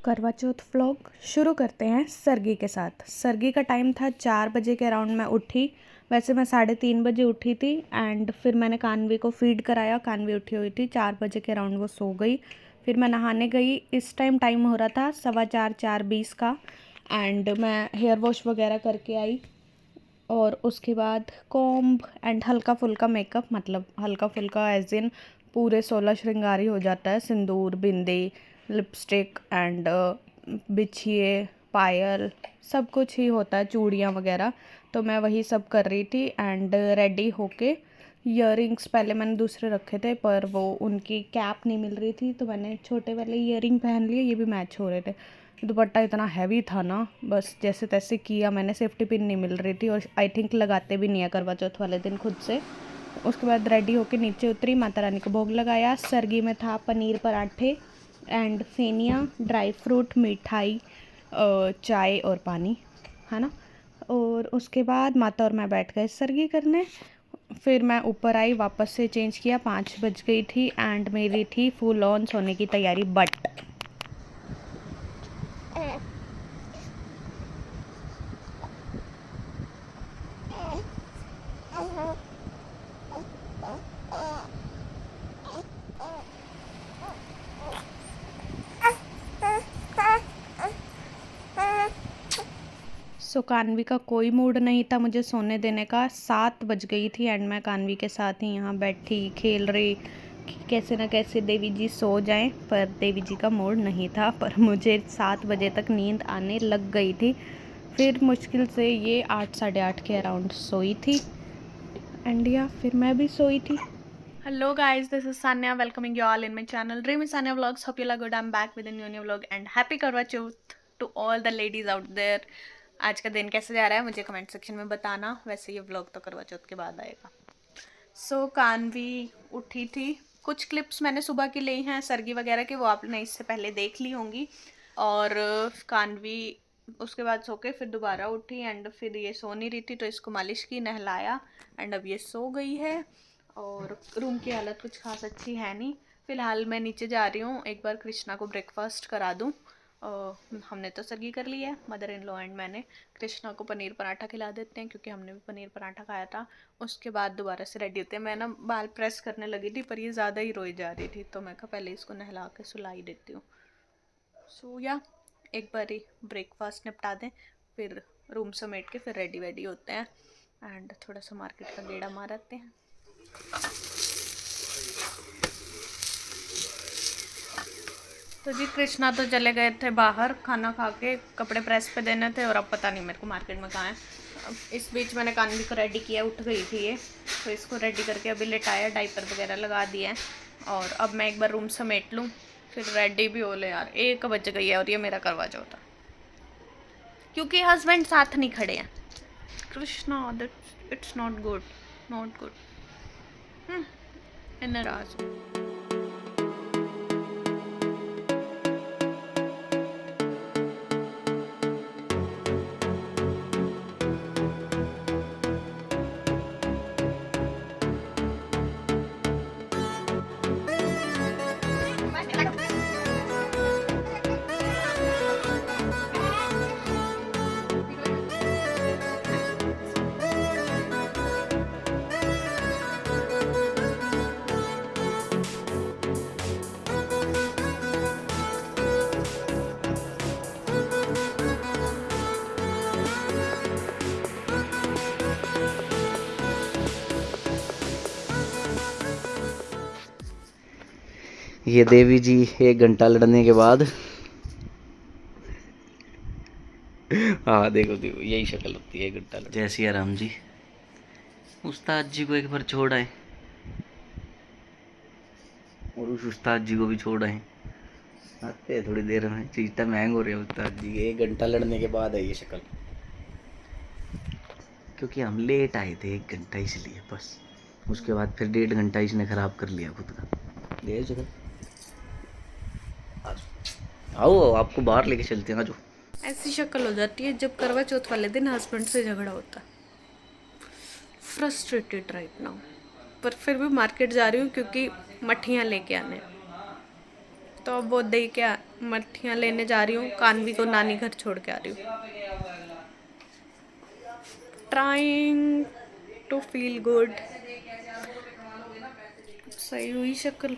करवा चौथ व्लॉग शुरू करते हैं सरगी के साथ। सरगी का टाइम था 4 बजे के अराउंड मैं उठी। वैसे मैं 3:30 बजे उठी थी एंड फिर मैंने कान्वी को फीड कराया। कान्वी उठी हुई थी 4 बजे के अराउंड, वो सो गई। फिर मैं नहाने गई। इस टाइम हो रहा था 4:15 4:20 का एंड मैं हेयर वॉश वगैरह करके आई। और उसके बाद कॉम्ब एंड हल्का फुल्का मेकअप, मतलब हल्का फुल्का एज इन पूरे 16 श्रृंगार ही हो जाता है। सिंदूर, बिंदी, लिपस्टिक एंड बिछिए, पायल, सब कुछ ही होता है, चूड़ियाँ वगैरह। तो मैं वही सब कर रही थी एंड रेडी होके ईयरिंग्स पहले मैंने दूसरे रखे थे पर वो उनकी कैप नहीं मिल रही थी तो मैंने छोटे वाले ईयरिंग पहन लिए। ये भी मैच हो रहे थे। दुपट्टा इतना हैवी था ना, बस जैसे तैसे किया मैंने। सेफ्टी पिन नहीं मिल रही थी और आई थिंक लगाते भी नहीं है करवा चौथ वाले दिन खुद से। उसके बाद रेडी होके नीचे उतरी, माता रानी को भोग लगाया। सरगी में था पनीर पराठे एंड फेनिया, ड्राई फ्रूट, मिठाई, चाय और पानी, है ना। और उसके बाद माता और मैं बैठ गए सरगी करने। फिर मैं ऊपर आई, वापस से चेंज किया। 5 बज गई थी एंड मेरी थी फुल ऑन सोने की तैयारी। बट कान्वी का कोई मूड नहीं था मुझे सोने देने का। 7 बज गई थी एंड मैं कान्वी के साथ ही यहाँ बैठी खेल रही कि कैसे ना कैसे देवी जी सो जाएं। पर देवी जी का मूड नहीं था, पर मुझे 7 बजे तक नींद आने लग गई थी। फिर मुश्किल से ये 8 साढ़े 8 के अराउंड सोई थी एंड या फिर मैं भी सोई थी। Hello guys, this is Sanya welcoming you all in my channel Dreamy Sanya Vlogs. Hope you all are good. I'm back with a new vlog and happy Karwa Chauth to all the ladies out there. आज का दिन कैसे जा रहा है मुझे comment section में बताना। वैसे ये व्लॉग तो करवा चौथ के बाद आएगा। कान्वी उठी थी। कुछ क्लिप्स मैंने सुबह की ली हैं सरगी वगैरह के, वो आपने इससे पहले देख ली होंगी। और कान्वी उसके बाद सो के फिर दोबारा उठी एंड फिर ये सो नहीं रही थी तो इसको मालिश की, नहलाया एंड अब ये सो गई है। और रूम की हालत कुछ खास अच्छी है नहीं। फ़िलहाल मैं नीचे जा रही हूँ, एक बार कृष्णा को ब्रेकफास्ट करा दूँ। हमने तो सरगी कर ली है, मदर इन लॉ एंड मैंने। कृष्णा को पनीर पराठा खिला देते हैं क्योंकि हमने भी पनीर पराठा खाया था। उसके बाद दोबारा से रेडी होते हैं। मैं ना बाल प्रेस करने लगी थी पर ये ज़्यादा ही रोई जा रही थी तो मैं कहा पहले इसको नहला के सुलाई देती हूँ। या एक बार ही ब्रेकफास्ट निपटा दें फिर रूम समेट के फिर रेडी वेडी होते हैं एंड थोड़ा सा मार्केट का गेड़ा मारते हैं। तो जी कृष्णा तो चले गए थे बाहर खाना खा के, कपड़े प्रेस पे देने थे और अब पता नहीं मेरे को मार्केट में कहाँ है। अब इस बीच मैंने कान्वी को रेडी किया, उठ गई थी ये तो इसको रेडी करके अभी लेटाया, डाइपर वगैरह लगा दिया है। और अब मैं एक बार रूम समेट लूँ फिर रेडी भी हो ले। यार 1 बज गई है और ये मेरा करवा चौथ क्योंकि हस्बैंड साथ नहीं खड़े हैं। Krishna that it's not good, not good. नाराज। ये देवी जी 1 घंटा लड़ने के बाद हाँ देखो देखो यही शक्ल होती है 1 घंटा जय सिया राम जी। उस्ताद जी को एक बार छोड़ आए और उस उस्ताद जी को भी छोड़ आए। आते हैं थोड़ी देर में, चीज तो महंग हो रही है उस्ताद जी। 1 घंटा लड़ने के बाद है ये शक्ल, क्योंकि हम लेट आए थे 1 घंटा इसलिए बस। उसके बाद फिर 1.5 घंटा इसने खराब कर लिया खुद का। देर जगह आओ आपको बाहर लेके चलते हैं। आज ऐसी शक्ल हो जाती है जब करवा चौथ वाले दिन हस्बैंड से झगड़ा होता है। फ्रस्ट्रेटेड राइट नाउ, पर फिर भी मार्केट जा रही हूँ क्योंकि मठियाँ लेके आने। तो अब वो दे के मट्ठियाँ लेने जा रही हूँ, कान्वी को नानी घर छोड़ के आ रही हूँ। Trying to feel good. सही हुई शक्ल,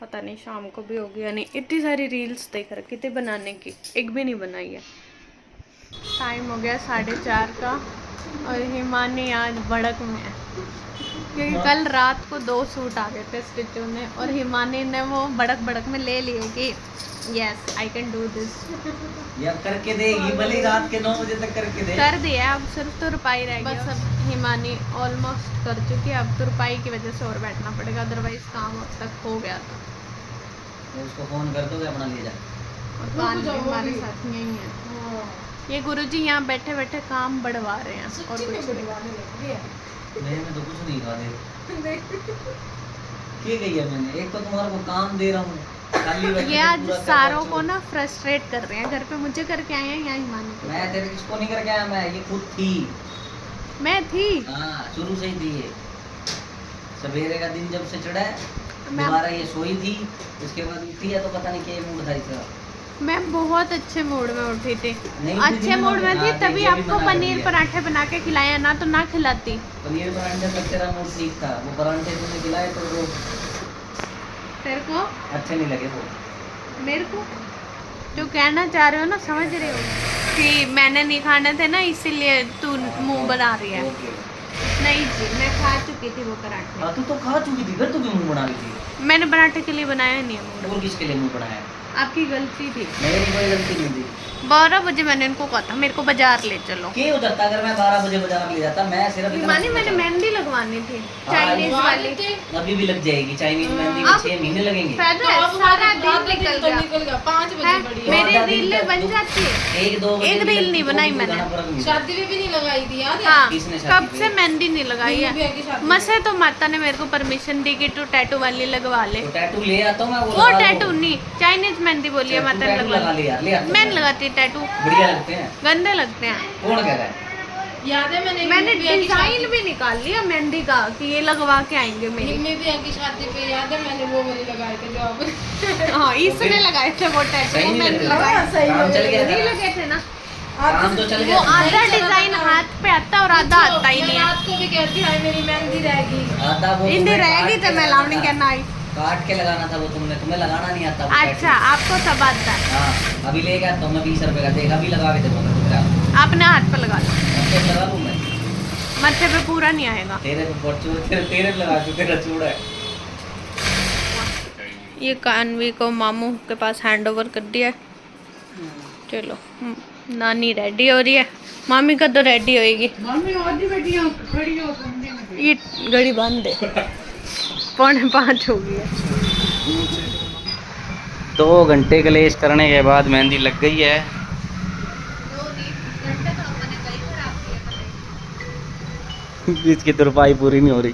पता नहीं शाम को भी होगी या नहीं। इतनी सारी रील्स देख रखी थी बनाने की, एक भी नहीं बनाई है। टाइम हो गया 4:30 का और हिमानी आज भड़क में है क्योंकि कल रात को 2 सूट आ गए थे स्टिच होने और हिमानी ने वो भड़क में ले लिए कि yes I can do this. या करके देगी भले रात के 9 बजे तक करके दे। कर दिया, अब सिर्फ तो रुपाई रह गई। बस अब हिमानी ऑलमोस्ट कर चुकी है, अब तो रुपाई की वजह से और बैठना पड़ेगा, अदरवाइज काम अब तक हो गया था। उसको फोन कर दो, अपना ले जा। और कान भी हमारे साथ यही है। ये गुरुजी यहाँ बैठे बैठे काम बढ़वा रहे हैं और कुछ नहीं। मैं तो कुछ नहीं खा दे क्या गई है मैंने। एक तो तुम्हारे को काम दे रहा हूँ, ये आज सारों को ना फ्रस्ट्रेट कर रहे हैं। घर पे मुझे करके आए हैं, यहाँ हिमानी को। मैं तेरे किसको नहीं करके आया, मैं ये खुद थी। मैं थी, हाँ शुरू से ही थी ये। सवेरे का दिन जब से चढ़ा है मैं दोबारा ये सोई थी, उसके बाद उठी है तो पता नहीं क्या मूड था इसका। मैं बहुत अच्छे मूड में उठी थी, नहीं, अच्छे मूड में थी, तभी आपको पनीर पराठे बना के खिलाया, ना तो ना खिलाती। पनीर पराठे तक तेरा मूड ठीक था, वो पराठे तूने खिलाए तो वो तेरे को अच्छे नहीं लगे। वो मेरे को जो कहना चाह रहे हो ना, समझ रहे हो कि मैंने नहीं खाने थे ना, इसीलिए तू मुंह बना रही है। नहीं जी, मैं खा चुकी थी वो पराठे। हाँ तू तो खा चुकी थी, फिर तू क्यों मुंह बना रही थी? मैंने पराठे के लिए बनाया नहीं है मूड। और किसके लिए मुंह बनाया? आपकी गलती थी। मेरी कोई गलती नहीं थी। 12 बजे मैंने इनको कहा था मेरे को बाजार ले चलो। क्या हो जाता अगर मैं 12 बजे बाजार ले जाता? मैं सिर्फ मानी मैंने मेहंदी लगवानी थी चाइनीज वाली। अभी भी लग जाएगी चाइनीज मेहंदी में, 6 महीने लगेंगे। फायदा है, सारा दिन निकल गया। 5 बजे बड़ी मेरी रील बन जाती है। एक रील नहीं बनाई मैंने, शादी में भी नहीं लगाई थी याद है? हाँ, किसने शादी कब की? से मेहंदी नहीं लगाई है। मसे तो माता ने मेरे को परमिशन दी कि तू टैटू वाली लगवा ले। तो टैटू ले आता हूं मैं, वो टैटू नहीं, चाइनीज मेहंदी बोली है माता ने लगा ले यार, ले आता हूं। मैं नहीं लगाती टैटू, बढ़िया लगते हैं। गंदे लगते हैं। कौन कह रहा है? याद है मैंने डिजाइन भी निकाल लिया मेहंदी का कि ये लगवा के आएंगे मेरी। निम्मी भी की शादी पे याद है मैंने वो वाली लगाए थे जो अब हाँ इसने लगाए थे वो टैटू, सही नहीं मैंने लगे। लगाए। काम चल गया नहीं था। लगे थे ना, काम तो चल वो गया था। आधा डिजाइन हाथ पे आता और आधा आता ही नहीं है। रात को भी कहती है मेरी मेहंदी रहेगी। आधा वो इंदी तुम्हें रहेगी काट तो के मैं लगाना लावनी था। कहना आई। काट के लगाना था वो तुमने, तुम्हें लगाना नहीं आता वो अच्छा आपको सब आता है, टैटू। हाँ अभी ले गया तो मैं 20 रुपए का देगा, अभी लगा के देखो अपने हाथ पे लगा लो, लगा लूं मैं। माथे पे पूरा नहीं आएगा। तेरे पे परचूर तेरे लगा दूं, तेरा चूड़ा है। ये कान्वी को मामू के पास हैंड ओवर कर दिया है। चलो नानी रेडी हो रही है, मामी का तो रेडी होएगी। ये घड़ी बांध दे, 4:45 हो गई है। 2 घंटे कलेश करने के बाद मेहंदी लग गई है। इसकी तुरपाई पूरी नहीं हो रही।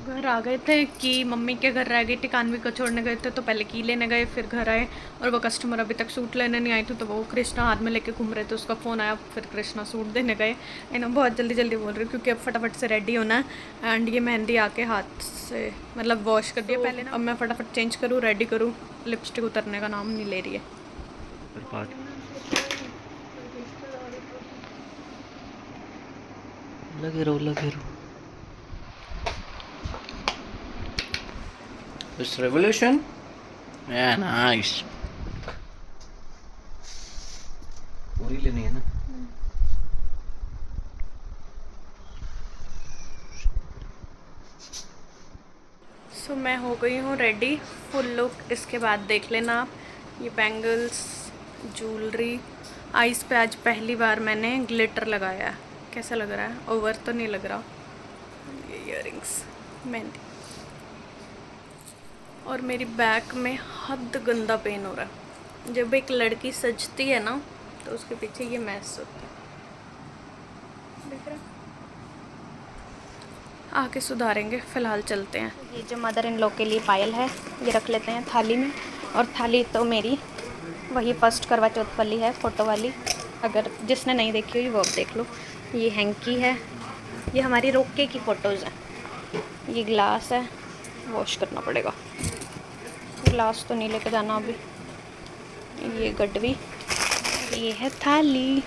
घर आ गए थे कि मम्मी के घर रह गई थी, कान्वी को छोड़ने गए थे तो पहले की लेने गए, फिर घर आए और वो कस्टमर अभी तक सूट लेने नहीं आई थी तो वो कृष्णा हाथ में लेके घूम रहे थे, उसका फ़ोन आया, फिर कृष्णा सूट देने गए। इन्हें बहुत जल्दी जल्दी बोल रही हूँ क्योंकि अब फटाफट से रेडी होना है। एंड ये मेहंदी आके हाथ से मतलब वॉश कर दिया पहले ना, अब मैं फटाफट चेंज करूँ, रेडी करूँ। लिपस्टिक उतरने का नाम नहीं ले रही है। लगे रहो। This revolution? Yeah, nice. पूरी लेनी है ना? सो मैं हो गई हूँ रेडी, फुल लुक। इसके बाद देख लेना आप, ये बैंगल्स, ज्वेलरी, आइज़ पे आज पहली बार मैंने ग्लिटर लगाया। कैसा लग रहा है? ओवर तो नहीं लग रहा। ये इयररिंग्स, मेहंदी, और मेरी बैक में हद गंदा पेन हो रहा है। जब एक लड़की सजती है ना तो उसके पीछे ये मैस होता है, देख रहे? आके सुधारेंगे, फ़िलहाल चलते हैं। ये जो मदर इन लॉ के लिए पायल है ये रख लेते हैं थाली में, और थाली तो मेरी वही फर्स्ट करवा चौथ वाली है, फ़ोटो वाली। अगर जिसने नहीं देखी हुई वो अब देख लो। ये हैंकी है, ये हमारी रोके की फ़ोटोज़ हैं। ये ग्लास है, वॉश करना पड़ेगा। गिलास तो नहीं लेके जाना अभी। ये गडवी, ये है थाली।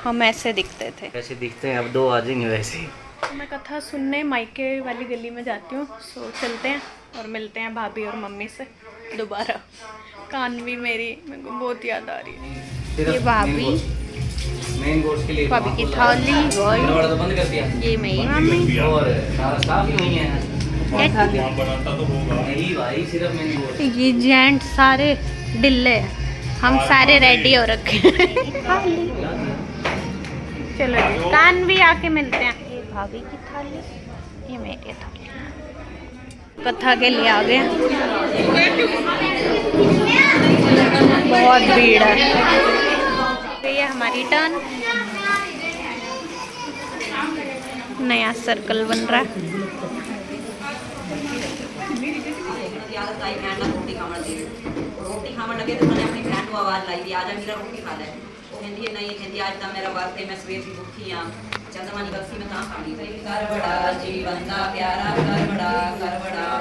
हम ऐसे दिखते थे। ऐसे दिखते हैं, अब 2 आ जाएंगे वैसे ही। तो मैं कथा सुनने मायके वाली गली में जाती हूँ। सो चलते हैं और मिलते हैं भाभी और मम्मी से दोबारा। कान्वी मेरी, मेरे को बहुत याद आ रही है। ये भाभी, मेन कोर्स के लिए भाभी की थाली, दरवाजा तो बंद कर दिया। ये मेरी मम्मी और सारा स्टाफ ही हुई है। नहीं भाई, सिर्फ मेन कोर्स। ये जेंट सारे डिल्ले हैं, हम सारे रेडी हो रखे हैं। चलो जी, कान्वी आके मिलते हैं। ये भाभी की थाली, ये मेरी थाली। कथा के लिए आ गए। बहुत भीड़ है। तो ये हमारी टर्न, नया सर्कल बन रहा है। रोटी खावन लगे तो मैंने अपनी बहन को आवाज लाई थी, आजा मेरा रोटी खा ले। वो कहती है नहीं, कहती आज तो मेरा वक्त है, मैं सवेर की भूखी हाँ। चंद्रमा की बक्सी में कहाँ खानी थी। कर बड़ा जीवन का प्यारा, कर बड़ा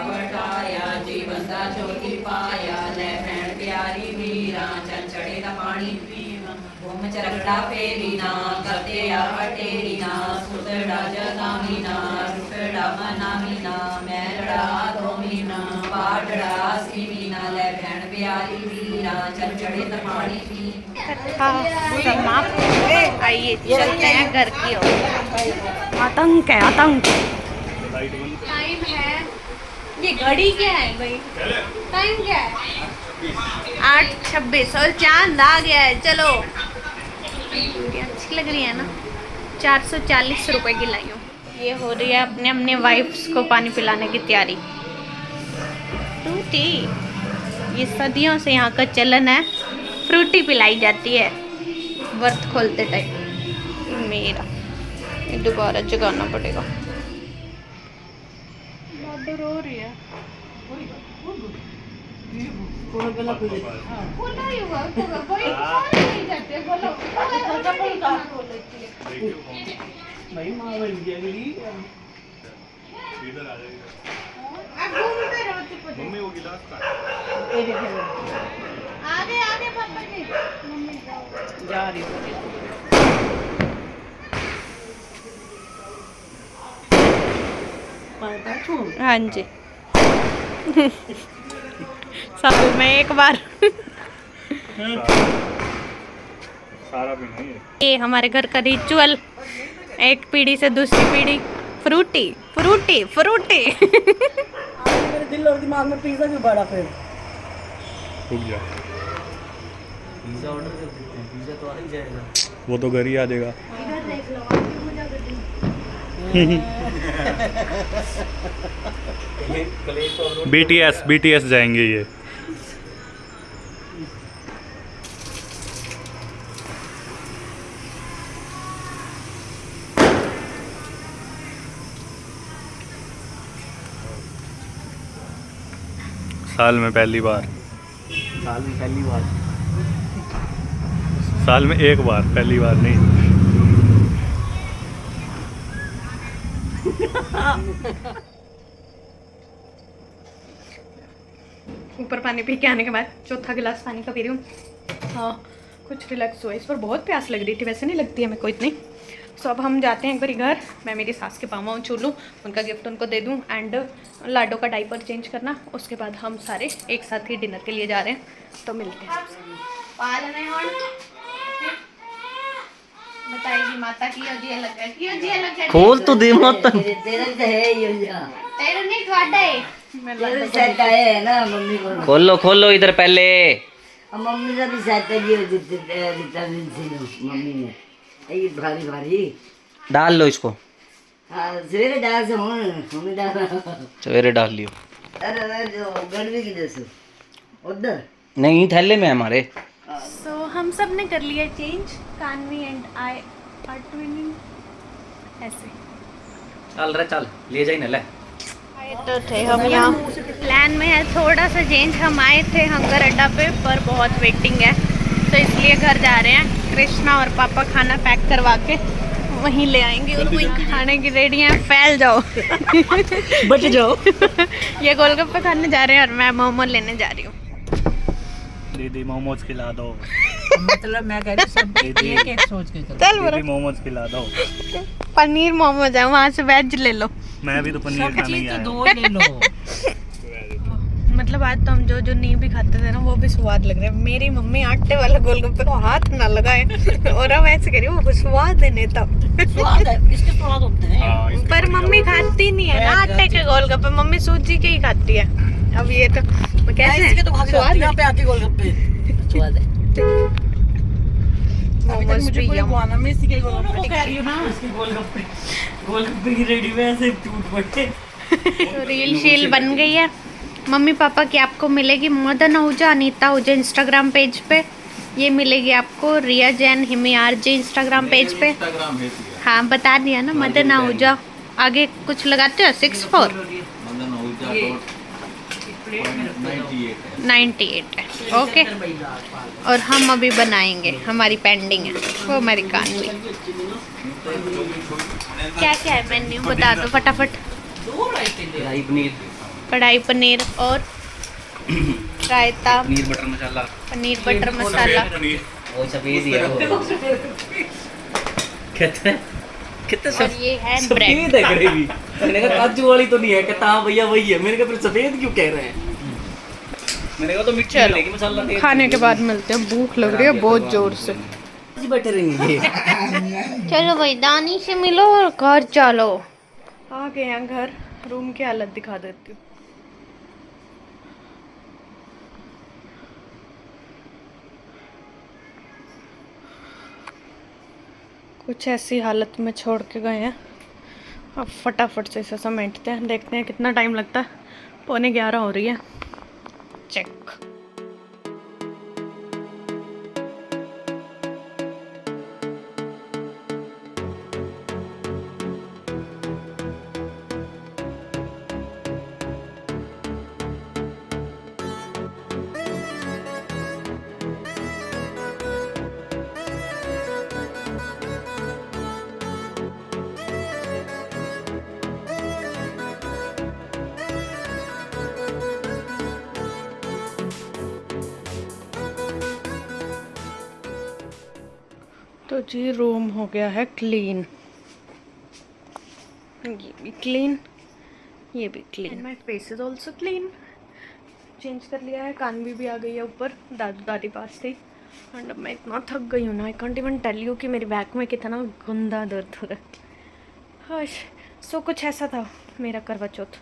बटाया, जीवन का चोटी पाया, ले भैन प्यारी वीरा, चल चढ़े का पानी पीवा, घूम चरगड़ा फेरीना, करते या हटेरीना, सुतड़ा जगामीना, रुकड़ा मनामीना, मैलड़ा धोमीना, पाटड़ा सीमीना, ले भैन प्यारी वीरा, चल चढ़े का पानी पी। कथा समाप्त। आइए चलते हैं घर की ओर। आतंक है, आतंक। टाइम है, ये घड़ी क्या है भाई? टाइम क्या है? 8:26 और चांद आ गया है। चलो, ये अच्छी लग रही है ना? 440 रुपए की लाई हूँ। ये हो रही है अपने अपने वाइफ्स को पानी पिलाने की तैयारी। फ्रूटी, ये सदियों से यहाँ का चलन है। फ्रूटी पिलाई जाती है व्रत खोलते टाइम। मेरा ये दोबारा जगाना पड़ेगा। रो रही है। आगे आगे पापा जी, मम्मी जा रही है। हाँ जी। साल में एक बार। सारा भी नहीं है। ये हमारे घर का रिचुअल, एक पीढ़ी से दूसरी पीढ़ी। फ्रूटी फ्रूटी फ्रूटी। मेरे दिल और दिमाग में पिज्जा क्यों बड़ा फिर? रुक जा, पिज्जा ऑर्डर कर देते हैं, पिज्जा तो आ ही जाएगा। वो तो घर ही आ जाएगा। BTS जाएंगे ये। साल में पहली बार, साल में एक बार, पहली बार नहीं। ऊपर पानी पी के आने के बाद चौथा गिलास पानी का पी रही हूँ। हाँ, कुछ रिलैक्स हुआ। इस पर बहुत प्यास लग रही थी, वैसे नहीं लगती है मेरे को इतनी। सो अब हम जाते हैं एक बारी घर। मैं मेरी सास के पाँव छू लूँ, उनका गिफ्ट उनको दे दूँ एंड लाडो का डाइपर चेंज करना। उसके बाद हम सारे एक साथ ही डिनर के लिए जा रहे हैं, तो मिलते हैं। बताएगी माता की अजी अलग है, की अजी अलग है। खोल तो दे मत। तेरा तो है ये जा। तेरा नहीं काटा है। तेरा सेट है ना मम्मी को। खोल लो इधर पहले। अब मम्मी का भी सेट है ये विटामिन सी मम्मी ने। ये भारी भारी डाल लो इसको। हाँ, सवेरे डाल से मम्मी डाल। सवेरे डाल लियो। अरे जो गड़वी की जैसे उधर नहीं, थैले में है हमारे। सो हम सब ने कर लिया change. Kanvi and I are twinning. ऐसे चल रहा, चल ले जाए ना ले। आए तो थे हम यहाँ। प्लान में है थोड़ा सा चेंज। हम आए थे हंगर अड्डा पे, पर बहुत वेटिंग है, तो इसलिए घर जा रहे हैं। कृष्णा और पापा खाना पैक करवा के वहीं ले आएंगे और वहीं खाने की रेडी हैं। फैल जाओ बच जाओ। ये गोलगप्पे खाने जा रहे हैं और मैं मोमो लेने जा रही हूँ। दीदी मोमोज खिला दो। मतलब मैं कह रही सब एक एक सोच के चल। चल दीदी मोमोज खिला दो। पनीर मोमोज है, वहाँ से वेज ले लो। मैं भी तो पनीर खाने ही आया। दो ले लो। मतलब आज तो हम जो जो नहीं भी खाते थे ना वो भी स्वाद लग रहे हैं। मेरी मम्मी आटे वाला गोलगप्पे को हाथ ना लगाए और अब ऐसे करिए वो स्वाद देने तब। स्वाद है, इसके स्वाद होते हैं। हाँ, इसके पर मम्मी खाती नहीं है ना आटे के गोलगप्पे, मम्मी सूजी के ही खाती है। अब ये तो कैसे इसके तो खा के स्वाद जाती है है। यहाँ पे आके गोलगप्पे। स्वाद है। मोमोज भी यम। मैं इसी के गोलगप्पे कह रही हूँ ना, इसके गोलगप्पे की रेडी में ऐसे टूट पड़े। तो रील शील बन गई है। मम्मी पापा की आपको मिलेगी मदन आहूजा, अनीता आहूजा इंस्टाग्राम पेज पे। ये मिलेगी आपको रिया जैन हिमियार जी इंस्टाग्राम पेज पे। हाँ बता दिया ना, मदन आहूजा। आगे कुछ लगाते हो 64 98 है। ओके। और हम अभी बनाएंगे, हमारी पेंडिंग है वो हमारी कानवी। क्या क्या है मेन्यू बता दो फटाफट। कढ़ाई पनीर, कढ़ाई पनीर और रायता, पनीर बटर मसाला। पनीर बटर मसाला। वो सफेद ही है वो। कहते हैं कितना और ये है ब्रेड। सफेद है ग्रेवी। मैंने कहा काजू वाली तो नहीं है। कहता हाँ भैया वही है। मैंने कहा फिर सफेद क्यों कह रहे हैं? मैंने कहा तो मिर्ची चलो मिलेगी, मसाला तेज खाने के बाद मिलते हैं, भूख लग रही है बहुत जोर से। मिलेगी। बैठे रहेंगे। चलो भाई दानी से मिलो और घर चलो। आ गए हैं घर, रूम की हालत दिखा देती हूँ। कुछ ऐसी हालत में छोड़ के गए हैं। अब फटाफट से इसे समेटते हैं, देखते हैं कितना टाइम लगता है। 11:15 हो रही है। चेक। तो जी रूम हो गया है क्लीन, ये भी क्लीन, ये भी clean. My face is also clean. Change कर लिया है। कानवी भी आ गई है ऊपर, दादू दादी पास थी। एंड अब मैं इतना थक गई हूँ ना, I can't even tell you कि मेरे बैक में कितना गंदा दर्द हो रहा है। हाँ सो कुछ ऐसा था मेरा करवा चौथ।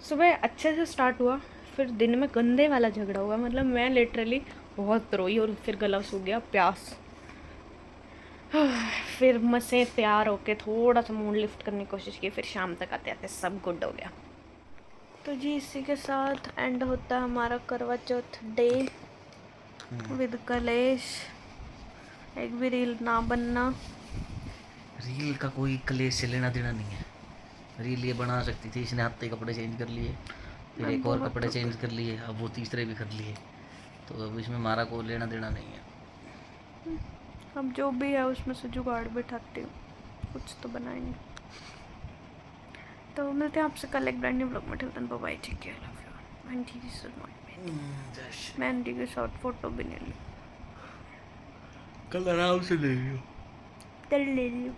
सुबह अच्छे से स्टार्ट हुआ, फिर दिन में गंदे वाला झगड़ा हुआ। मतलब मैं लिटरली बहुत रोई और फिर गला सूख गया प्यास। फिर मसे तैयार होके थोड़ा सा मूड लिफ्ट करने की कोशिश की, फिर शाम तक आते आते सब गुड हो गया। तो जी इसी के साथ एंड होता है हमारा करवा चौथ डे विद कलेश। एक भी रील ना बनना। रील का कोई कलेश से लेना देना नहीं है। रील ये बना सकती थी, इसने हफ्ते कपड़े चेंज कर लिए, फिर एक और कपड़े चेंज कर लिए, अब वो तीसरे भी कर लिए। तो अब इसमें हमारा कोई लेना देना नहीं है। अब जो भी है उसमें से जुगाड़ बिठाती हूँ, कुछ तो बनाएंगे। तो मिलते हैं आपसे कल एक ब्रांड न्यू ब्लॉग में। Till then bye bye, take care, love you. Aunty this is not मैं आंटी के साथ फोटो भी नहीं ली, कल आराम से ले लियो। कल ले लियो।